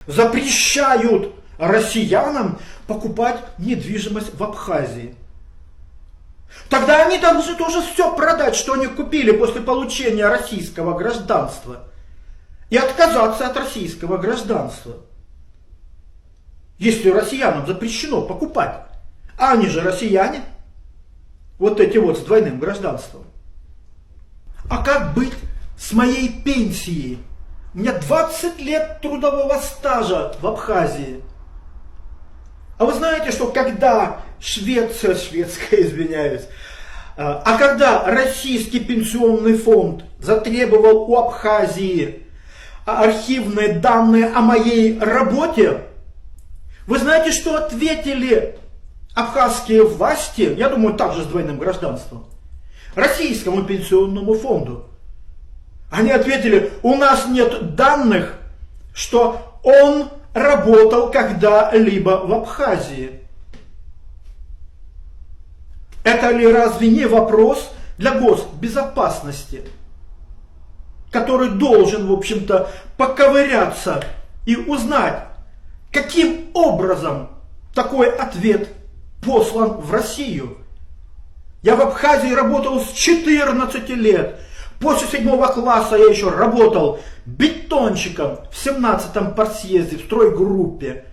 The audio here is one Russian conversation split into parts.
запрещают россиянам покупать недвижимость в Абхазии. Тогда они должны тоже все продать, что они купили после получения российского гражданства, и отказаться от российского гражданства. Если россиянам запрещено покупать, а они же россияне, вот эти вот с двойным гражданством. А как быть с моей пенсией? У меня 20 лет трудового стажа в Абхазии. А вы знаете, что когда когда российский пенсионный фонд затребовал у Абхазии архивные данные о моей работе, вы знаете, что ответили абхазские власти, я думаю, также с двойным гражданством, российскому пенсионному фонду? Они ответили: у нас нет данных, что он работал когда-либо в Абхазии. Это ли разве не вопрос для госбезопасности, который должен, в общем-то, поковыряться и узнать, каким образом такой ответ послан в Россию? Я в Абхазии работал с 14 лет. После 7 класса я еще работал бетонщиком в 17-м партсъезде в стройгруппе.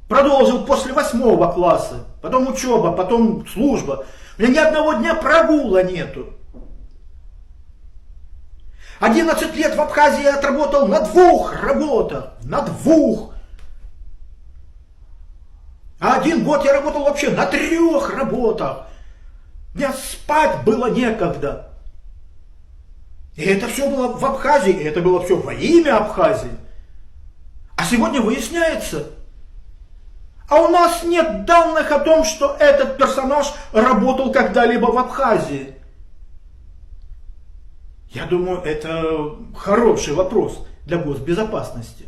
Продолжил после 8 класса, потом учеба, потом служба. У меня ни одного дня прогула нету. 11 лет в Абхазии я отработал на 2 работах. На 2. А 1 год я работал вообще на 3 работах. Мне спать было некогда. И это все было в Абхазии, и это было все во имя Абхазии. А сегодня выясняется, а у нас нет данных о том, что этот персонаж работал когда-либо в Абхазии. Я думаю, это хороший вопрос для госбезопасности.